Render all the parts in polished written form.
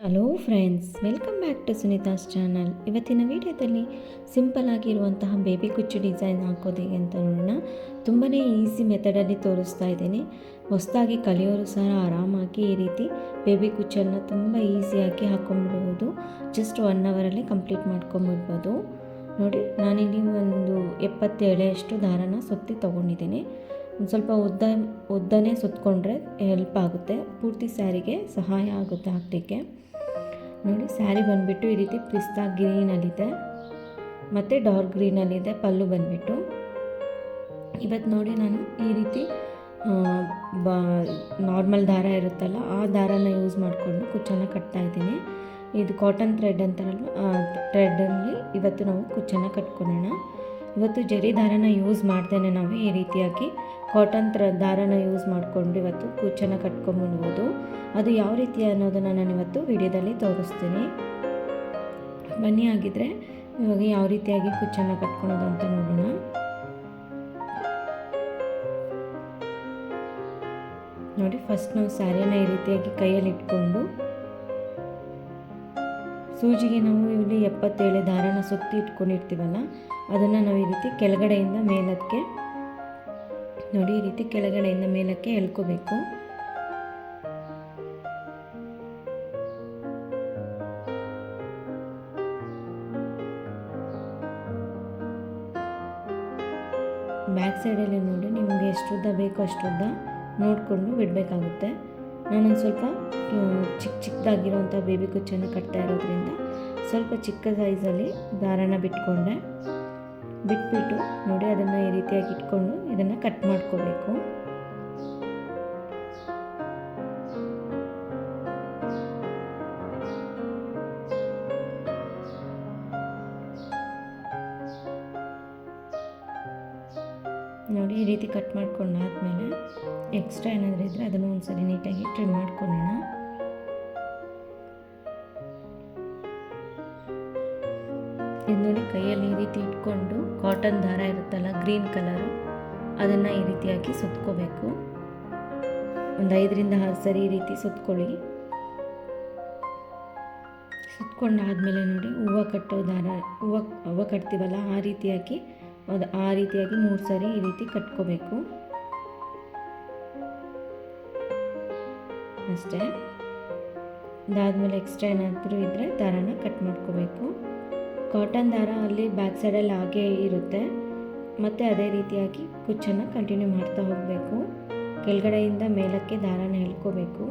Hello friends, welcome back to Sunita's channel. ಇವತ್ತಿನ ವಿಡಿಯೋದಲ್ಲಿ simple ಆಗಿರುವಂತಹ ಬೇಬಿ ಕುಚ್ಚು ಡಿಸೈನ್ ಹಾಕೋದು ಹೇಗೆ ಅಂತ ನೋಡೋಣ. ತುಂಬಾ ಈಸಿ ಮೆಥಡಲ್ಲಿ ತೋರಿಸ್ತಾ ಇದ್ದೀನಿ. ಹೊಸದಾಗಿ ಕಲಿಯೋರು ಸಹ ಆರಾಮಾಗಿ ಈ ರೀತಿ ಬೇಬಿ ಕುಚ್ಚನ್ನು ತುಂಬ ಈಸಿಯಾಗಿ ಹಾಕ್ಕೊಂಡ್ಬಿಡ್ಬೋದು. ಜಸ್ಟ್ 1 ಅವರಲ್ಲಿ ಕಂಪ್ಲೀಟ್ ಮಾಡ್ಕೊಂಬಿಡ್ಬೋದು. ನೋಡಿ, ನಾನಿಲ್ಲಿ ಒಂದು 70 ಎಳೆಯಷ್ಟು ದಾರನ ಸುತ್ತಿ ತೊಗೊಂಡಿದ್ದೀನಿ. ಒಂದು ಸ್ವಲ್ಪ ಉದ್ದನೇ ಸುತ್ತಕೊಂಡ್ರೆ ಹೆಲ್ಪ್ ಆಗುತ್ತೆ, ಪೂರ್ತಿ ಸ್ಯಾರಿಗೆ ಸಹಾಯ ಆಗುತ್ತೆ ಹಾಕಲಿಕ್ಕೆ. ನೋಡಿ, ಸ್ಯಾರಿ ಬಂದುಬಿಟ್ಟು ಈ ರೀತಿ ಪಿಸ್ತಾ ಗ್ರೀನಲ್ಲಿದೆ ಮತ್ತು ಡಾರ್ಕ್ ಗ್ರೀನಲ್ಲಿದೆ. ಪಲ್ಲು ಬಂದುಬಿಟ್ಟು ಇವತ್ತು ನೋಡಿ ನಾನು ಈ ರೀತಿ ನಾರ್ಮಲ್ ದಾರ ಇರುತ್ತಲ್ಲ, ಆ ದಾರನ ಯೂಸ್ ಮಾಡಿಕೊಂಡು ಕುಚ್ಚನ್ನು ಕಟ್ತಾಯಿದ್ದೀನಿ. ಇದು ಕಾಟನ್ ಥ್ರೆಡ್ ಅಂತಾರಲ್ವ, ಆ ಥ್ರೆಡ್ಡಲ್ಲಿ ಇವತ್ತು ನಾವು ಕುಚ್ಚನ್ನು ಕಟ್ಕೊಳ್ಳೋಣ. ಇವತ್ತು ಜರಿ ದಾರನ ಯೂಸ್ ಮಾಡ್ದೇನೆ ನಾವು ಈ ರೀತಿಯಾಗಿ ಕಾಟನ್ ದಾರನ ಯೂಸ್ ಮಾಡಿಕೊಂಡು ಇವತ್ತು ಕುಚ್ಚನ್ನು ಕಟ್ಕೊಂಡ್ಬಿಡ್ಬೋದು. ಅದು ಯಾವ ರೀತಿ ಅನ್ನೋದನ್ನು ನಾನು ಇವತ್ತು ವಿಡಿಯೋದಲ್ಲಿ ತೋರಿಸ್ತೀನಿ. ಬನ್ನಿ, ಆಗಿದ್ದರೆ ಇವಾಗ ಯಾವ ರೀತಿಯಾಗಿ ಕುಚ್ಚನ್ನು ಕಟ್ಕೊಳೋದು ಅಂತ ನೋಡೋಣ. ನೋಡಿ, ಫಸ್ಟ್ ನಾವು ಸ್ಯಾರಿನ ಈ ರೀತಿಯಾಗಿ ಕೈಯಲ್ಲಿ ಇಟ್ಕೊಂಡು ಸೂಜಿಗೆ ನಾವು ಇಲ್ಲಿ 77 ದಾರನ ಸುತ್ತಿ ಇಟ್ಕೊಂಡಿರ್ತೀವಲ್ಲ, ಅದನ್ನು ನಾವು ಈ ರೀತಿ ಕೆಳಗಡೆಯಿಂದ ಮೇಲಕ್ಕೆ ನೋಡಿ, ಈ ರೀತಿ ಕೆಳಗಡೆಯಿಂದ ಮೇಲಕ್ಕೆ ಎಳ್ಕೋಬೇಕು. ಬ್ಯಾಕ್ ಸೈಡಲ್ಲಿ ನೋಡಿ, ನಿಮಗೆ ಎಷ್ಟು ಉದ್ದ ಬೇಕೋ ಅಷ್ಟುದ್ದ ನೋಡಿಕೊಂಡು ಬಿಡಬೇಕಾಗುತ್ತೆ. ನಾನೊಂದು ಸ್ವಲ್ಪ ಚಿಕ್ಕದಾಗಿರೋಂಥ ಬೇಬಿ ಕುಚ್ಚನ್ನು ಕಟ್ತಾ ಇರೋದ್ರಿಂದ ಸ್ವಲ್ಪ ಚಿಕ್ಕ ಸೈಜಲ್ಲಿ ದಾರನ ಬಿಟ್ಕೊಂಡೆ. ಬಿಟ್ಬಿಟ್ಟು ನೋಡಿ, ಅದನ್ನು ಈ ರೀತಿಯಾಗಿ ಇಟ್ಕೊಂಡು ಇದನ್ನು ಕಟ್ ಮಾಡ್ಕೋಬೇಕು. ನೋಡಿ, ಈ ರೀತಿ ಕಟ್ ಮಾಡ್ಕೊಂಡಾದ್ಮೇಲೆ ಎಕ್ಸ್ಟ್ರಾ ಏನಾದರೂ ಇದ್ದರೆ ಅದನ್ನು ಒಂದ್ಸರಿ ನೀಟಾಗಿ ಟ್ರಿಮ್ ಮಾಡ್ಕೊಳ್ಳೋಣ. ಇದು ನೋಡಿ, ಕೈಯಲ್ಲಿ ಈ ರೀತಿ ಇಟ್ಕೊಂಡು ಕಾಟನ್ ದಾರ ಇರುತ್ತಲ್ಲ ಗ್ರೀನ್ ಕಲರು, ಅದನ್ನು ಈ ರೀತಿಯಾಗಿ ಸುತ್ಕೋಬೇಕು. ಒಂದು 5ರಿಂದ 6 ಸರಿ ಈ ರೀತಿ ಸುತ್ಕೊಳ್ಳಿ. ಸುತ್ಕೊಂಡಾದ್ಮೇಲೆ ನೋಡಿ, ಹೂವು ಕಟ್ಟೋ ದಾರ, ಹೂವು ಕಟ್ತೀವಲ್ಲ ಆ ರೀತಿಯಾಗಿ 3 ಸರಿ ಈ ರೀತಿ ಕಟ್ಕೋಬೇಕು ಅಷ್ಟೇ. ಅದಾದಮೇಲೆ ಎಕ್ಸ್ಟ್ರಾ ಏನಾದರೂ ಇದ್ದರೆ ದಾರನ ಕಟ್ ಮಾಡ್ಕೋಬೇಕು. ಕಾಟನ್ ದಾರ ಅಲ್ಲಿ ಬ್ಯಾಕ್ ಸೈಡಲ್ಲಿ ಹಾಗೇ ಇರುತ್ತೆ. ಮತ್ತು ಅದೇ ರೀತಿಯಾಗಿ ಕುಚ್ಚನ್ನು ಕಂಟಿನ್ಯೂ ಮಾಡ್ತಾ ಹೋಗಬೇಕು. ಕೆಳಗಡೆಯಿಂದ ಮೇಲಕ್ಕೆ ದಾರನ ಎಳ್ಕೋಬೇಕು.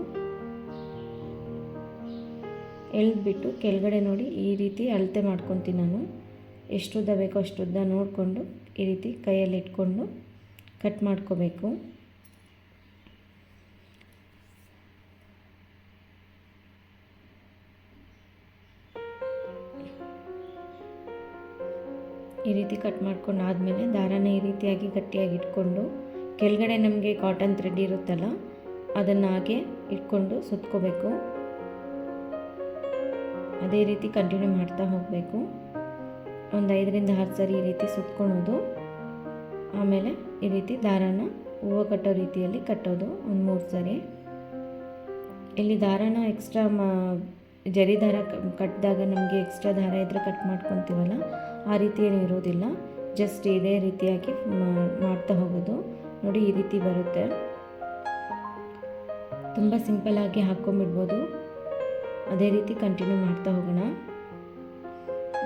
ಎಳೆದ್ಬಿಟ್ಟು ಕೆಳಗಡೆ ನೋಡಿ ಈ ರೀತಿ ಅಳತೆ ಮಾಡ್ಕೊತೀನಿ ನಾನು. ಎಷ್ಟು ಉದ್ದ ಬೇಕೋ ಅಷ್ಟು ಉದ್ದ ನೋಡಿಕೊಂಡು ಈ ರೀತಿ ಕೈಯಲ್ಲಿ ಇಟ್ಕೊಂಡು ಕಟ್ ಮಾಡ್ಕೋಬೇಕು. ಈ ರೀತಿ ಕಟ್ ಮಾಡ್ಕೊಂಡು ಆದಮೇಲೆ ದಾರನ ಈ ರೀತಿಯಾಗಿ ಗಟ್ಟಿಯಾಗಿ ಇಟ್ಕೊಂಡು ಕೆಳಗಡೆ ನಮಗೆ ಕಾಟನ್ ಥ್ರೆಡ್ ಇರುತ್ತಲ್ಲ, ಅದನ್ನು ಹಾಗೆ ಇಟ್ಕೊಂಡು ಸುತ್ಕೋಬೇಕು. ಅದೇ ರೀತಿ ಕಂಟಿನ್ಯೂ ಮಾಡ್ತಾ ಹೋಗಬೇಕು. ಒಂದು 5ರಿಂದ 6 ಸರಿ ಈ ರೀತಿ ಸುತ್ಕೊಳೋದು. ಆಮೇಲೆ ಈ ರೀತಿ ದಾರನ ಹೂವು ಕಟ್ಟೋ ರೀತಿಯಲ್ಲಿ ಕಟ್ಟೋದು ಒಂದು 3 ಸರಿ. ಇಲ್ಲಿ ದಾರನ ಎಕ್ಸ್ಟ್ರಾ ಜರಿ ದಾರ ಕಟ್ಟಿದಾಗ ನಮಗೆ ಎಕ್ಸ್ಟ್ರಾ ದಾರ ಇದ್ದರೆ ಕಟ್ ಮಾಡ್ಕೊತೀವಲ್ಲ, ಆ ರೀತಿ ಏನು ಇರೋದಿಲ್ಲ. ಜಸ್ಟ್ ಇದೇ ರೀತಿಯಾಗಿ ಮಾಡ್ತಾ ಹೋಗೋದು. ನೋಡಿ, ಈ ರೀತಿ ಬರುತ್ತೆ. ತುಂಬ ಸಿಂಪಲ್ಲಾಗಿ ಹಾಕ್ಕೊಂಬಿಡ್ಬೋದು. ಅದೇ ರೀತಿ ಕಂಟಿನ್ಯೂ ಮಾಡ್ತಾ ಹೋಗೋಣ.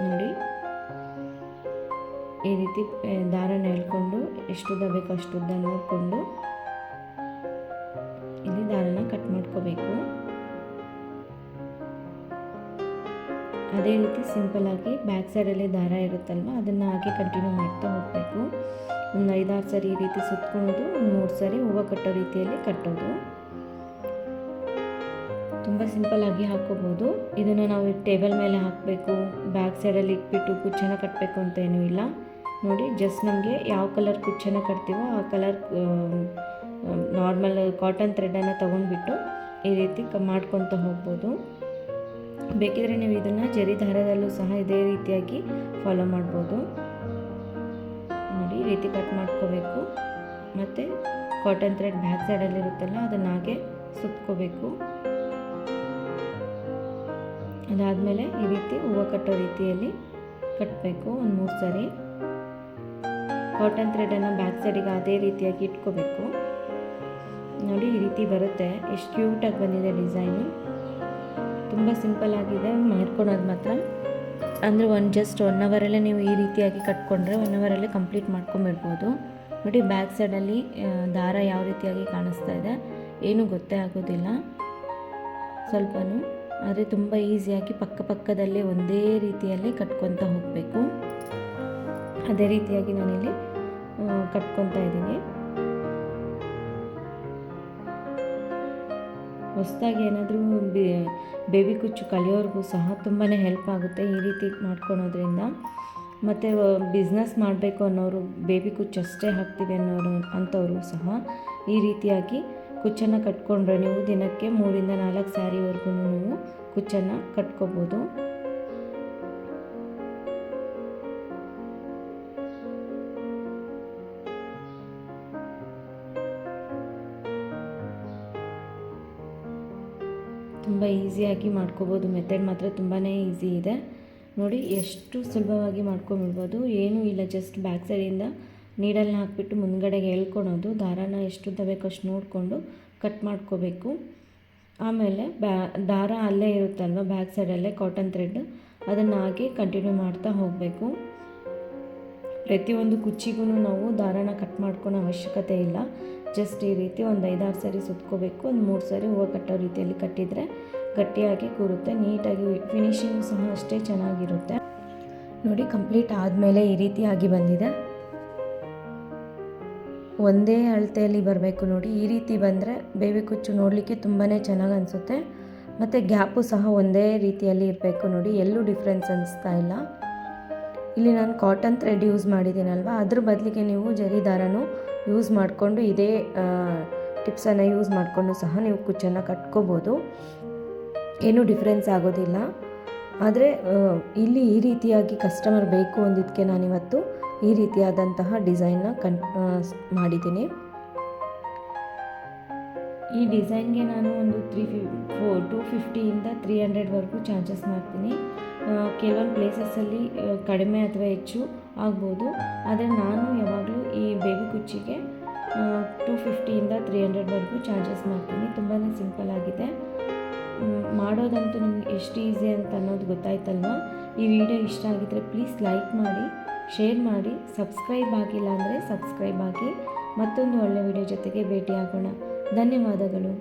ನೋಡಿ, ಈ ರೀತಿ ದಾರನ ಎಳ್ಕೊಂಡು ಎಷ್ಟು ಉದ್ದ ಬೇಕೋ ಅಷ್ಟು ಉದ್ದ ನೋಡಿಕೊಂಡು ಇಲ್ಲಿ ದಾರನ ಕಟ್ ಮಾಡ್ಕೋಬೇಕು. ಅದೇ ರೀತಿ ಸಿಂಪಲ್ಲಾಗಿ ಬ್ಯಾಕ್ ಸೈಡಲ್ಲಿ ದಾರ ಇರುತ್ತಲ್ವ, ಅದನ್ನು ಹಾಗೆ ಕಂಟಿನ್ಯೂ ಮಾಡ್ತಾ ಹೋಗಬೇಕು. ಒಂದು 5-6 ಸರಿ ಈ ರೀತಿ ಸುತ್ಕೊಳ್ಳೋದು. ಒಂದು 3 ಸರಿ ಹೂವು ಕಟ್ಟೋ ರೀತಿಯಲ್ಲಿ ಕಟ್ಟೋದು. ತುಂಬ ಸಿಂಪಲ್ಲಾಗಿ ಹಾಕ್ಕೋಬೋದು. ಇದನ್ನು ನಾವು ಟೇಬಲ್ ಮೇಲೆ ಹಾಕಬೇಕು, ಬ್ಯಾಕ್ ಸೈಡಲ್ಲಿ ಇಟ್ಬಿಟ್ಟು ಕುಚ್ಚನ್ನು ಕಟ್ಟಬೇಕು ಅಂತ ಏನೂ ಇಲ್ಲ. ನೋಡಿ, ಜಸ್ಟ್ ನಮಗೆ ಯಾವ ಕಲರ್ ಕುಚ್ಚನ್ನು ಕಟ್ತೀವೋ ಆ ಕಲರ್ ನಾರ್ಮಲ್ ಕಾಟನ್ ಥ್ರೆಡನ್ನು ತೊಗೊಂಡ್ಬಿಟ್ಟು ಈ ರೀತಿ ಮಾಡ್ಕೊತ ಹೋಗ್ಬೋದು. ಬೇಕಿದ್ರೆ ನೀವು ಇದನ್ನು ಜರಿ ದಾರದಲ್ಲೂ ಸಹ ಇದೇ ರೀತಿಯಾಗಿ ಫಾಲೋ ಮಾಡ್ಬೋದು. ನೋಡಿ, ಈ ರೀತಿ ಕಟ್ ಮಾಡ್ಕೋಬೇಕು. ಮತ್ತು ಕಾಟನ್ ಥ್ರೆಡ್ ಬ್ಯಾಕ್ ಸೈಡಲ್ಲಿರುತ್ತಲ್ಲ, ಅದನ್ನು ಹಾಗೆ ಸುತ್ಕೋಬೇಕು. ಅದಾದಮೇಲೆ ಈ ರೀತಿ ಹೂವು ಕಟ್ಟೋ ರೀತಿಯಲ್ಲಿ ಕಟ್ಟಬೇಕು ಒಂದು 3 ಸರಿ. ಕಾಟನ್ ಥ್ರೆಡನ್ನು ಬ್ಯಾಕ್ ಸೈಡಿಗೆ ಅದೇ ರೀತಿಯಾಗಿ ಇಟ್ಕೋಬೇಕು. ನೋಡಿ ಈ ರೀತಿ ಬರುತ್ತೆ. ಎಷ್ಟು ಕ್ಯೂಟಾಗಿ ಬಂದಿದೆ ಡಿಸೈನು. ತುಂಬ ಸಿಂಪಲ್ ಆಗಿದೆ, ಮಾಡ್ಕೊಳೋದು ಮಾತ್ರ ಅಂದರೆ ಜಸ್ಟ್ 1 ಅವರಲ್ಲೇ ನೀವು ಈ ರೀತಿಯಾಗಿ ಕಟ್ಕೊಂಡ್ರೆ 1 ಅವರಲ್ಲೇ ಕಂಪ್ಲೀಟ್ ಮಾಡ್ಕೊಂಬಿಡ್ಬೋದು. ನೋಡಿ ಬ್ಯಾಕ್ ಸೈಡಲ್ಲಿ ದಾರ ಯಾವ ರೀತಿಯಾಗಿ ಕಾಣಿಸ್ತಾ ಇದೆ, ಏನೂ ಗೊತ್ತೇ ಆಗೋದಿಲ್ಲ ಸ್ವಲ್ಪನೂ. ಆದರೆ ತುಂಬ ಈಸಿಯಾಗಿ ಪಕ್ಕದಲ್ಲೇ ಒಂದೇ ರೀತಿಯಲ್ಲಿ ಕಟ್ಕೊತಾ ಹೋಗಬೇಕು. ಅದೇ ರೀತಿಯಾಗಿ ನಾನಿಲ್ಲಿ ಕಟ್ಕೊತಾ ಇದ್ದೀನಿ. ಹೊಸದಾಗಿ ಏನಾದರೂ ಬೇಬಿ ಕುಚ್ಚು ಕಲಿಯೋರ್ಗೂ ಸಹ ತುಂಬಾ ಹೆಲ್ಪ್ ಆಗುತ್ತೆ ಈ ರೀತಿ ಮಾಡ್ಕೊಳೋದ್ರಿಂದ. ಮತ್ತು ಬಿಸ್ನೆಸ್ ಮಾಡಬೇಕು ಅನ್ನೋರು, ಬೇಬಿ ಕುಚ್ಚು ಅಷ್ಟೇ ಹಾಕ್ತೀವಿ ಅಂಥವರು ಸಹ ಈ ರೀತಿಯಾಗಿ ಕುಚ್ಚನ್ನು ಕಟ್ಕೊಂಡ್ರೆ ನೀವು ದಿನಕ್ಕೆ 3 ಇಂದ 4 ಸ್ಯಾರಿವರೆಗೂ ನೀವು ಕುಚ್ಚನ್ನು ಕಟ್ಕೋಬೋದು. ತುಂಬ ಈಸಿಯಾಗಿ ಮಾಡ್ಕೋಬೋದು. ಮೆಥಡ್ ಮಾತ್ರ ತುಂಬಾ ಈಸಿ ಇದೆ. ನೋಡಿ ಎಷ್ಟು ಸುಲಭವಾಗಿ ಮಾಡ್ಕೊಂಬಿಡ್ಬೋದು. ಏನೂ ಇಲ್ಲ, ಜಸ್ಟ್ ಬ್ಯಾಕ್ ಸೈಡಿಂದ ನೀಡಲ್ನ ಹಾಕಿಬಿಟ್ಟು ಮುಂದ್ಗಡೆಗೆ ಎಳ್ಕೊಳೋದು. ದಾರಾನ ಎಷ್ಟು ಉದ್ದ ಬೇಕೋ ಅಷ್ಟು ನೋಡಿಕೊಂಡು ಕಟ್ ಮಾಡ್ಕೋಬೇಕು. ಆಮೇಲೆ ದಾರ ಅಲ್ಲೇ ಇರುತ್ತಲ್ವ ಬ್ಯಾಕ್ ಸೈಡಲ್ಲೇ ಕಾಟನ್ ಥ್ರೆಡ್, ಅದನ್ನು ಹಾಗೆ ಕಂಟಿನ್ಯೂ ಮಾಡ್ತಾ ಹೋಗಬೇಕು. ಪ್ರತಿಯೊಂದು ಕುಚ್ಚಿಗೂ ನಾವು ದಾರಾನ ಕಟ್ ಮಾಡ್ಕೊಳೋ ಅವಶ್ಯಕತೆ ಇಲ್ಲ. ಜಸ್ಟ್ ಈ ರೀತಿ ಒಂದು 5-6 ಸರಿ ಸುತ್ಕೋಬೇಕು. ಒಂದು 3 ಸರಿ ಹೂವು ಕಟ್ಟೋ ರೀತಿಯಲ್ಲಿ ಕಟ್ಟಿದರೆ ಗಟ್ಟಿಯಾಗಿ ಕೂರುತ್ತೆ. ನೀಟಾಗಿ ಫಿನಿಶಿಂಗ್ ಸಹ ಅಷ್ಟೇ ಚೆನ್ನಾಗಿರುತ್ತೆ. ನೋಡಿ ಕಂಪ್ಲೀಟ್ ಆದಮೇಲೆ ಈ ರೀತಿಯಾಗಿ ಬಂದಿದೆ. ಒಂದೇ ಅಳತೆಯಲ್ಲಿ ಬರಬೇಕು. ನೋಡಿ ಈ ರೀತಿ ಬಂದರೆ ಬೇಬಿ ಕುಚ್ಚು ನೋಡಲಿಕ್ಕೆ ತುಂಬಾ ಚೆನ್ನಾಗಿ ಅನಿಸುತ್ತೆ. ಮತ್ತು ಗ್ಯಾಪು ಸಹ ಒಂದೇ ರೀತಿಯಲ್ಲಿ ಇರಬೇಕು. ನೋಡಿ ಎಲ್ಲೂ ಡಿಫ್ರೆನ್ಸ್ ಅನಿಸ್ತಾ ಇಲ್ಲ. ಇಲ್ಲಿ ನಾನು ಕಾಟನ್ ಥ್ರೆಡ್ ಯೂಸ್ ಮಾಡಿದ್ದೀನಲ್ವ, ಅದ್ರ ಬದಲಿಗೆ ನೀವು ಜರಿ ದಾರನೂ ಯೂಸ್ ಮಾಡಿಕೊಂಡು ಇದೇ ಟಿಪ್ಸನ್ನು ಯೂಸ್ ಮಾಡಿಕೊಂಡು ಸಹ ನೀವು ಕುಚ್ಚನ್ನು ಕಟ್ಕೋಬೋದು. ಏನೂ ಡಿಫ್ರೆನ್ಸ್ ಆಗೋದಿಲ್ಲ. ಆದರೆ ಇಲ್ಲಿ ಈ ರೀತಿಯಾಗಿ ಕಸ್ಟಮರ್ ಬೇಕು ಅಂದಿದ್ದಕ್ಕೆ ನಾನಿವತ್ತು ಈ ರೀತಿಯಾದಂತಹ ಡಿಸೈನ್ನ ಮಾಡಿದ್ದೀನಿ. ಈ ಡಿಸೈನ್ಗೆ ನಾನು ಒಂದು 250ಇಂದ 300ವರೆಗೂ ಚಾರ್ಜಸ್ ಮಾಡ್ತೀನಿ. ಕೆಲವೊಂದು ಪ್ಲೇಸಸ್ಸಲ್ಲಿ ಕಡಿಮೆ ಅಥವಾ ಹೆಚ್ಚು ಆಗ್ಬೋದು. ಆದರೆ ನಾನು ಯಾವಾಗಲೂ ಈ ಬೇಬಿ ಕುಚ್ಚಿಗೆ 250ಇಂದ 300ವರೆಗೂ ಚಾರ್ಜಸ್ ಮಾಡ್ತೀನಿ. ತುಂಬಾ ಸಿಂಪಲ್ ಆಗಿದೆ. ಮಾಡೋದಂತೂ ನಿಮ್ಗೆ ಎಷ್ಟು ಈಸಿ ಅಂತ ಅನ್ನೋದು ಗೊತ್ತಾಯ್ತಲ್ವ. ಈ ವಿಡಿಯೋ ಇಷ್ಟ ಆಗಿದ್ದರೆ ಪ್ಲೀಸ್ ಲೈಕ್ ಮಾಡಿ, ಶೇರ್ ಮಾಡಿ, ಸಬ್ಸ್ಕ್ರೈಬ್ ಆಗಿಲ್ಲ ಅಂದರೆ ಸಬ್ಸ್ಕ್ರೈಬ್ ಆಗಿ. ಮತ್ತೊಂದು ಒಳ್ಳೆಯ ವಿಡಿಯೋ ಜೊತೆಗೆ ಭೇಟಿಯಾಗೋಣ. ಧನ್ಯವಾದಗಳು.